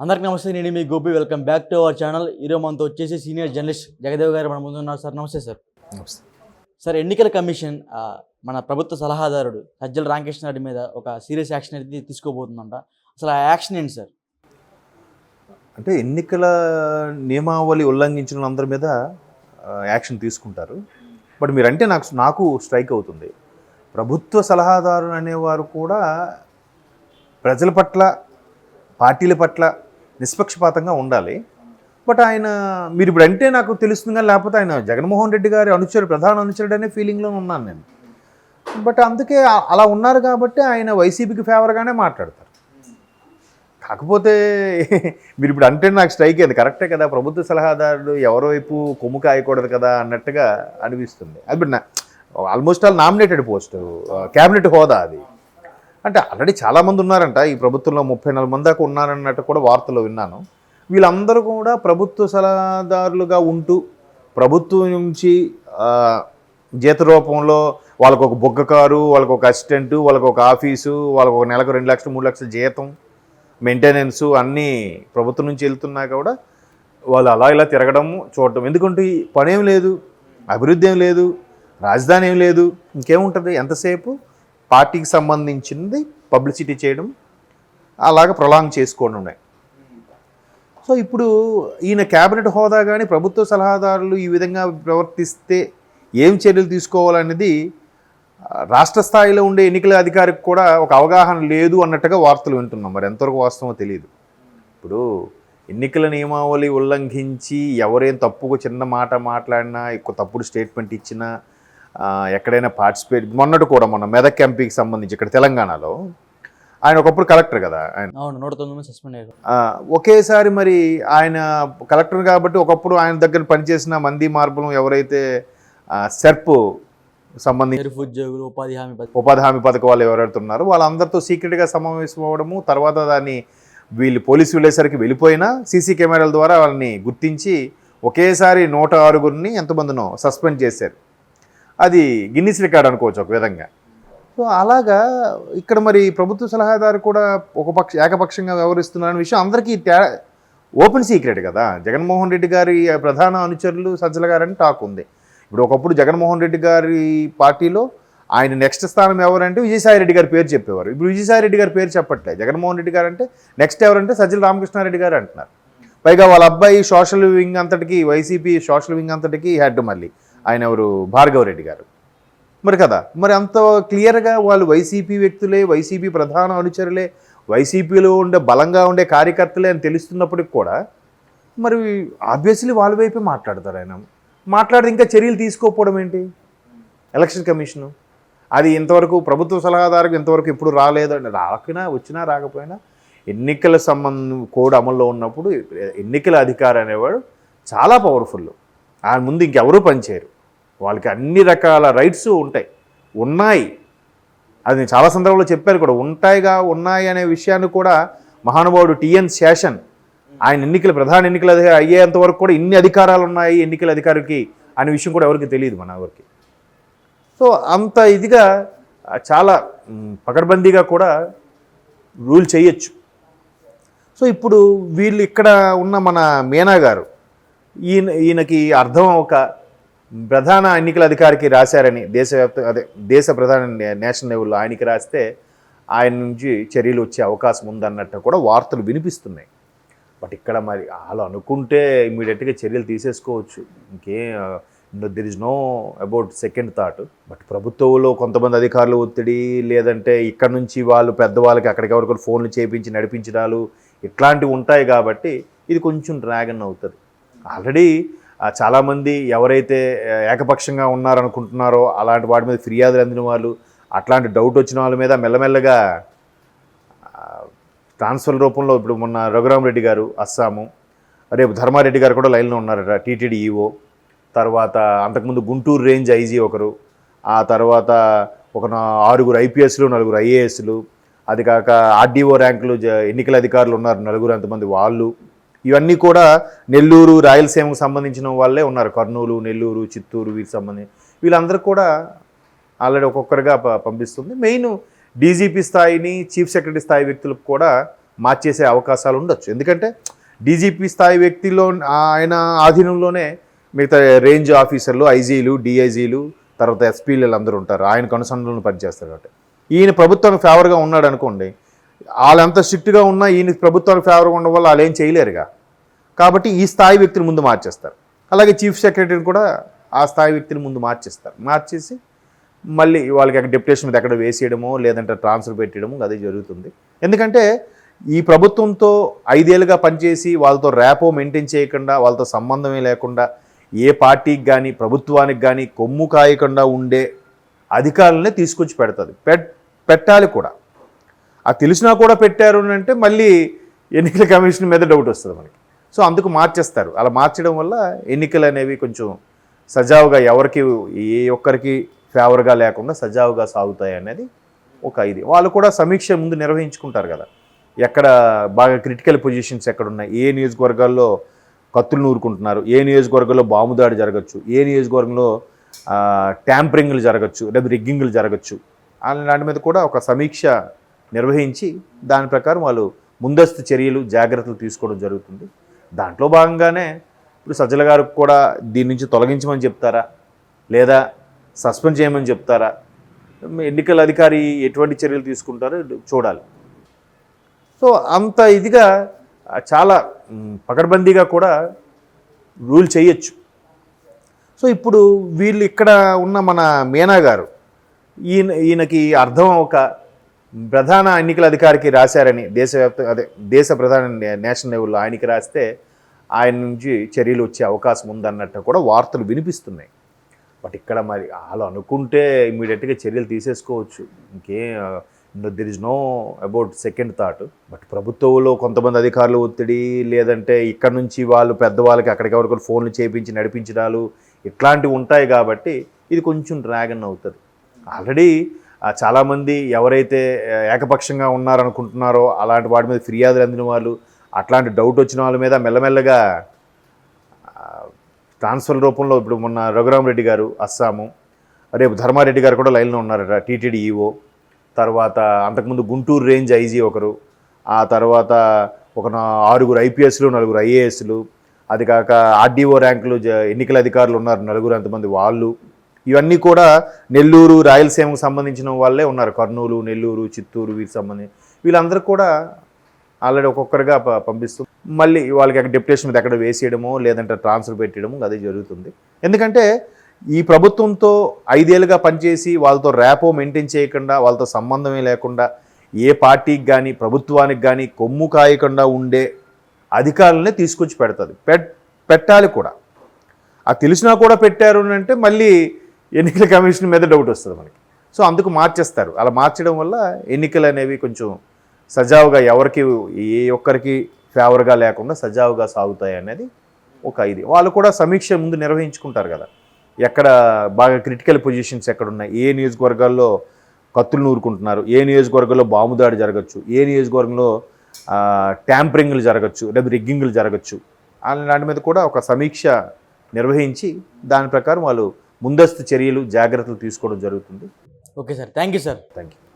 అందరికీ నమస్తే. నేను మీ Gopi. Welcome back to our channel. ఈరోజు మనతో వచ్చేసి సీనియర్ జర్నలిస్ట్ జగదేవ్ గారు మన ముందు ఉన్నారు. సార్ నమస్తే. సార్ నమస్తే. సార్ ఎన్నికల కమిషన్ మన ప్రభుత్వ సలహాదారుడు సజ్జల రామకృష్ణ రెడ్డి మీద ఒక సీరియస్ యాక్షన్ అయితే తీసుకోబోతుందంట. అసలు ఆ యాక్షన్ ఏంటి సార్? అంటే ఎన్నికల నియమావళి ఉల్లంఘించిన అందరి మీద యాక్షన్ తీసుకుంటారు. బట్ మీరంటే నాకు స్ట్రైక్ అవుతుంది. ప్రభుత్వ సలహాదారు అనేవారు కూడా ప్రజల పట్ల, పార్టీల పట్ల నిష్పక్షపాతంగా ఉండాలి. బట్ ఆయన మీరు ఇప్పుడు అంటే నాకు తెలుస్తుంది, కానీ లేకపోతే ఆయన జగన్మోహన్ రెడ్డి గారి ప్రధాన అనుచరుడు అనే ఫీలింగ్లో ఉన్నాను నేను. బట్ అందుకే అలా ఉన్నారు కాబట్టి ఆయన వైసీపీకి ఫేవర్గానే మాట్లాడతారు. కాకపోతే మీరు ఇప్పుడు అంటే నాకు స్ట్రైక్ అయింది. కరెక్టే కదా, ప్రభుత్వ సలహాదారుడు ఎవరి వైపు కొమ్ము కాయకూడదు కదా అన్నట్టుగా అనిపిస్తుంది. అది almost all nominated post, cabinet హోదా అది. అంటే ఆల్రెడీ చాలామంది ఉన్నారంట ఈ ప్రభుత్వంలో, 34 మంది దాకా ఉన్నారన్నట్టు కూడా వార్తలు విన్నాను. వీళ్ళందరూ కూడా ప్రభుత్వ సలహాదారులుగా ఉంటూ ప్రభుత్వం నుంచి జీత రూపంలో వాళ్ళకు ఒక బొగ్గ కారు, వాళ్ళకు ఒక అసిస్టెంటు, వాళ్ళకు ఒక ఆఫీసు, వాళ్ళకు ఒక నెలకు 2 లక్షలు 3 లక్షల జీతం, మెయింటెనెన్సు అన్నీ ప్రభుత్వం నుంచి వెళ్తున్నా కూడా వాళ్ళు అలా ఇలా తిరగడము చూడటం. ఎందుకంటే పని ఏం లేదు, అభివృద్ధి ఏం లేదు, రాజధాని ఏం లేదు, ఇంకేముంటుంది? ఎంతసేపు పార్టీకి సంబంధించింది పబ్లిసిటీ చేయడం, అలాగ ప్రొలాంగ్ చేసుకోవడం ఉన్నాయి. సో ఇప్పుడు ఈయన క్యాబినెట్ హోదా కానీ ప్రభుత్వ సలహాదారులు ఈ విధంగా ప్రవర్తిస్తే ఏం చర్యలు తీసుకోవాలనేది రాష్ట్ర స్థాయిలో ఉండే ఎన్నికల అధికారికి కూడా ఒక అవగాహన లేదు అన్నట్టుగా వార్తలు వింటున్నాం. మరి ఎంతవరకు వాస్తవమో తెలియదు. ఇప్పుడు ఎన్నికల నియమావళి ఉల్లంఘించి ఎవరేం తప్పుగా చిన్న మాట మాట్లాడినా, ఎక్కువ తప్పుడు స్టేట్మెంట్ ఇచ్చినా, ఎక్కడైనా పార్టిసిపేట్, మొన్న మెదక్ ఎంపీకి సంబంధించి ఇక్కడ తెలంగాణలో ఆయన ఒకప్పుడు కలెక్టర్ కదా, ఆయన 109 సస్పెండ్ అయ్యారు. ఒకేసారి మరి ఆయన కలెక్టర్ కాబట్టి ఒకప్పుడు ఆయన దగ్గర పనిచేసిన మంది మార్పులు ఎవరైతే సెర్ప్ సంబంధించి ఉద్యోగులు, ఉపాధి హామీ పథకం వాళ్ళు ఎవరైతే ఉన్నారో వాళ్ళందరితో సీక్రెట్గా సమావేశం అవ్వడము, తర్వాత దాన్ని వీళ్ళు పోలీసు వెళ్ళేసరికి వెళ్ళిపోయినా సీసీ కెమెరాల ద్వారా వాళ్ళని గుర్తించి ఒకేసారి 106 ఎంతమందినో సస్పెండ్ చేశారు. అది గిన్నిస్ రికార్డ్ అనుకోవచ్చు ఒక విధంగా. సో అలాగా ఇక్కడ మరి ప్రభుత్వ సలహాదారు కూడా ఏకపక్షంగా వ్యవహరిస్తున్నారనే విషయం అందరికీ ఓపెన్ సీక్రెట్ కదా. జగన్మోహన్ రెడ్డి గారి ప్రధాన అనుచరులు సజ్జల గారని టాక్ ఉంది. ఇప్పుడు ఒకప్పుడు జగన్మోహన్ రెడ్డి గారి పార్టీలో ఆయన నెక్స్ట్ స్థానం ఎవరంటే విజయసాయి రెడ్డి గారి పేరు చెప్పేవారు. ఇప్పుడు విజయసాయి రెడ్డి గారి పేరు చెప్పట్లేదు. జగన్మోహన్ రెడ్డి గారు అంటే నెక్స్ట్ ఎవరంటే సజ్జల రామకృష్ణారెడ్డి గారు అంటున్నారు. పైగా వాళ్ళ అబ్బాయి సోషల్ వింగ్ అంతటికి, వైసీపీ సోషల్ వింగ్ అంతటికి హెడ్ మళ్ళీ ఆయన ఎవరు, భార్గవ రెడ్డి గారు. మరి కదా, మరి అంత క్లియర్గా వాళ్ళు వైసీపీ వ్యక్తులే, వైసీపీ ప్రధాన అనుచరులే, వైసీపీలో ఉండే బలంగా ఉండే కార్యకర్తలే అని తెలుస్తున్నప్పటికి కూడా మరి ఆబ్వియస్లీ వాళ్ళ వైపే మాట్లాడతారు. ఆయన మాట్లాడితే ఇంకా చర్యలు తీసుకోకపోవడం ఏంటి? ఎలక్షన్ కమిషను అది ఇంతవరకు ప్రభుత్వ సలహాదారుకు ఇంతవరకు ఎప్పుడు రాలేదు. వచ్చినా రాకపోయినా ఎన్నికల సంబంధం కోడ్ అమల్లో ఉన్నప్పుడు ఎన్నికల అధికారి అనేవాడు చాలా పవర్ఫుల్. ఆయన ముందు ఇంకెవరూ పనిచేయరు. వాళ్ళకి అన్ని రకాల రైట్స్ ఉన్నాయి. అది నేను చాలా సందర్భంలో చెప్పాను కూడా. ఉన్నాయి అనే విషయాన్ని కూడా మహానుభావుడు టిఎన్ శేషన్ ఆయన ప్రధాన ఎన్నికల అధికారి అయ్యేంత వరకు కూడా ఇన్ని అధికారాలు ఉన్నాయి ఎన్నికల అధికారికి అనే విషయం కూడా ఎవరికి తెలియదు మన ఎవరికి. సో అంత ఇదిగా చాలా పకడ్బందీగా కూడా రూల్ చేయొచ్చు. సో ఇప్పుడు వీళ్ళు ఇక్కడ ఉన్న మన మీనా గారు ఈయనకి అర్థం ఒక ప్రధాన ఎన్నికల అధికారికి రాశారని దేశ ప్రధాన నేషనల్ లెవెల్లో ఆయనకి రాస్తే ఆయన నుంచి చర్యలు వచ్చే అవకాశం ఉందన్నట్టు కూడా వార్తలు వినిపిస్తున్నాయి. బట్ ఇక్కడ మరి వాళ్ళు అనుకుంటే ఇమీడియట్గా చర్యలు తీసేసుకోవచ్చు. There is know about second thought. But ప్రభుత్వంలో కొంతమంది అధికారులు ఒత్తిడి, లేదంటే ఇక్కడ నుంచి వాళ్ళు పెద్దవాళ్ళకి అక్కడికి ఎవరికి ఫోన్లు చేయించి నడిపించడాలు ఇట్లాంటివి ఉంటాయి కాబట్టి ఇది కొంచెం డ్రాగన్ అవుతుంది. ఆల్రెడీ చాలామంది ఎవరైతే ఏకపక్షంగా ఉన్నారనుకుంటున్నారో అలాంటి వాటి మీద ఫిర్యాదులు అందిన వాళ్ళు, అట్లాంటి డౌట్ వచ్చిన వాళ్ళ మీద మెల్లమెల్లగా ట్రాన్స్ఫర్ రూపంలో ఇప్పుడు మొన్న రఘురామరెడ్డి గారు అస్సాము, రేపు ధర్మారెడ్డి గారు కూడా లైన్లో ఉన్నారట, టీటీడీ ఈఓ. తర్వాత అంతకుముందు గుంటూరు రేంజ్ ఐజీ ఒకరు, ఆ తర్వాత ఒక 6 ఐపీఎస్లు, 4 ఐఏఎస్లు, అది కాక ఆర్డీఓ ర్యాంకులు ఎన్నికల అధికారులు ఉన్నారు 4 అంతమంది వాళ్ళు. ఇవన్నీ కూడా నెల్లూరు, రాయలసీమకు సంబంధించిన వాళ్ళే ఉన్నారు. కర్నూలు, నెల్లూరు, చిత్తూరు వీరికి సంబంధించి వీళ్ళందరూ కూడా ఆల్రెడీ ఒక్కొక్కరుగా పంపిస్తుంది. మెయిన్ డీజీపీ స్థాయిని, చీఫ్ సెక్రటరీ స్థాయి వ్యక్తులకు కూడా మార్చేసే అవకాశాలు ఉండొచ్చు. ఎందుకంటే డీజీపీ స్థాయి వ్యక్తిలో ఆయన ఆధీనంలోనే మిగతా రేంజ్ ఆఫీసర్లు, ఐజీలు, డిఐజీలు, తర్వాత ఎస్పీలు అందరూ ఉంటారు. ఆయనకు అనుసంధానంలో పనిచేస్తారు కాబట్టి ఈయన ప్రభుత్వానికి ఫేవర్గా ఉన్నాడు అనుకోండి, వాళ్ళంత స్ట్రిక్ట్గా ఉన్నా ఈయన ప్రభుత్వానికి ఫేవర్గా ఉండడం వల్ల వాళ్ళు ఏం చేయలేరుగా. కాబట్టి ఈ స్థాయి వ్యక్తిని ముందు మార్చేస్తారు. అలాగే చీఫ్ సెక్రటరీని కూడా ఆ స్థాయి వ్యక్తిని ముందు మార్చేసి మళ్ళీ వాళ్ళకి అక్కడ డెప్యుటేషన్ మీద ఎక్కడ వేసేయడమో లేదంటే ట్రాన్స్ఫర్ పెట్టడమో అది జరుగుతుంది. ఎందుకంటే ఈ ప్రభుత్వంతో 5 ఏళ్ళుగా పనిచేసి వాళ్ళతో ర్యాపో మెయింటైన్ చేయకుండా, వాళ్ళతో సంబంధమే లేకుండా, ఏ పార్టీకి కానీ ప్రభుత్వానికి కానీ కొమ్ము కాయకుండా ఉండే అధికారులనే తీసుకొచ్చి పెడుతుంది. పెట్టాలి కూడా. అది తెలిసినా కూడా పెట్టారు అంటే మళ్ళీ ఎన్నికల కమిషన్ మీద డౌట్ వస్తుంది మనకి. సో అందుకు మార్చేస్తారు. అలా మార్చడం వల్ల ఎన్నికలు అనేవి కొంచెం సజావుగా, ఎవరికి ఏ ఒక్కరికి ఫేవర్గా లేకుండా సజావుగా సాగుతాయి అనేది ఒక ఇది. వాళ్ళు కూడా సమీక్ష ముందు నిర్వహించుకుంటారు కదా, ఎక్కడ బాగా క్రిటికల్ పొజిషన్స్ ఎక్కడున్నాయి, ఏ నియోజకవర్గాల్లో కత్తులు నూరుకుంటున్నారు, ఏ నియోజకవర్గంలో బాంబు దాడి జరగచ్చు, ఏ నియోజకవర్గంలో ట్యాంపరింగ్లు జరగచ్చు లేదా రిగ్గింగ్లు జరగచ్చు, అలాంటి మీద కూడా ఒక సమీక్ష నిర్వహించి దాని ప్రకారం వాళ్ళు ముందస్తు చర్యలు, జాగ్రత్తలు తీసుకోవడం జరుగుతుంది. దాంట్లో భాగంగానే ఇప్పుడు సజ్జల గారికి కూడా దీని నుంచి తొలగించమని చెప్తారా లేదా సస్పెండ్ చేయమని చెప్తారా, ఎన్నికల అధికారి ఎటువంటి చర్యలు తీసుకుంటారో చూడాలి. సో అంత ఇదిగా చాలా పకడ్బందీగా కూడా రూల్ చేయొచ్చు. సో ఇప్పుడు వీళ్ళు ఇక్కడ ఉన్న మన మీనా గారు ఈయనకి అర్థం ఒక ప్రధాన ఎన్నికల అధికారికి రాశారని దేశ ప్రధాన నేషనల్ లెవెల్లో ఆయనకి రాస్తే ఆయన నుంచి చర్యలు వచ్చే అవకాశం ఉందన్నట్టు కూడా వార్తలు వినిపిస్తున్నాయి. బట్ ఇక్కడ మరి వాళ్ళు అనుకుంటే ఇమీడియట్గా చర్యలు తీసేసుకోవచ్చు, there is know about second thought. But ప్రభుత్వంలో కొంతమంది అధికారులు ఒత్తిడి, లేదంటే ఇక్కడ నుంచి వాళ్ళు పెద్దవాళ్ళకి అక్కడికి ఎవరికి ఫోన్లు చేయించి నడిపించడాలు ఇట్లాంటివి ఉంటాయి కాబట్టి ఇది కొంచెం డ్రాగన్ అవుతుంది. ఆల్రెడీ చాలామంది ఎవరైతే ఏకపక్షంగా ఉన్నారనుకుంటున్నారో అలాంటి వాటి మీద ఫిర్యాదులు అందిన వాళ్ళు, అట్లాంటి డౌట్ వచ్చిన వాళ్ళ మీద మెల్లమెల్లగా ట్రాన్స్ఫర్ రూపంలో ఇప్పుడు మొన్న రఘురామరెడ్డి గారు అస్సాము, రేపు ధర్మారెడ్డి గారు కూడా లైన్లో ఉన్నారట, టీటీడీ ఈఓ, తర్వాత అంతకుముందు గుంటూరు రేంజ్ ఐజీ ఒకరు, ఆ తర్వాత ఒక 6 ఐపీఎస్లు, 4 ఐఏఎస్లు, అది కాక ఆర్డీఓ ర్యాంకులు ఎన్నికల అధికారులు ఉన్నారు 4 అంతమంది వాళ్ళు. ఇవన్నీ కూడా నెల్లూరు, రాయలసీమకు సంబంధించిన వాళ్ళే ఉన్నారు, కర్నూలు, నెల్లూరు, చిత్తూరు, వీరికి సంబంధించి వీళ్ళందరూ కూడా ఆల్రెడీ ఒక్కొక్కరుగా పంపిస్తూ మళ్ళీ వాళ్ళకి అక్కడ డెప్యుటేషన్ మీద ఎక్కడ వేసేయడమో లేదంటే ట్రాన్స్ఫర్ పెట్టడమో అది జరుగుతుంది. ఎందుకంటే ఈ ప్రభుత్వంతో 5 ఏళ్ళుగా పనిచేసి వాళ్ళతో ర్యాపో మెయింటైన్ చేయకుండా, వాళ్ళతో సంబంధమే లేకుండా, ఏ పార్టీకి కానీ ప్రభుత్వానికి కానీ కొమ్ము కాయకుండా ఉండే అధికారులనే తీసుకొచ్చి పెడుతుంది. పెట్టాలి కూడా. అది తెలిసినా కూడా పెట్టారు అంటే మళ్ళీ ఎన్నికల కమిషన్ మీద డౌట్ వస్తుంది మనకి. సో అందుకు మార్చేస్తారు. అలా మార్చడం వల్ల ఎన్నికలు అనేవి కొంచెం సజావుగా, ఎవరికి ఏ ఒక్కరికి ఫేవర్గా లేకుండా సజావుగా సాగుతాయి అనేది ఒక ఇది. వాళ్ళు కూడా సమీక్ష ముందు నిర్వహించుకుంటారు కదా, ఎక్కడ బాగా క్రిటికల్ పొజిషన్స్ ఎక్కడున్నాయి, ఏ నియోజకవర్గాల్లో కత్తులు నూరుకుంటున్నారు, ఏ నియోజకవర్గంలో బాంబు దాడి జరగచ్చు, ఏ నియోజకవర్గంలో ట్యాంపరింగ్లు జరగచ్చు లేదా రిగ్గింగ్లు జరగచ్చు, అలాంటి మీద కూడా ఒక సమీక్ష నిర్వహించి దాని ప్రకారం వాళ్ళు ముందస్తు చర్యలు, జాగ్రత్తలు తీసుకోవడం జరుగుతుంది. Okay sir, thank you sir. Thank you.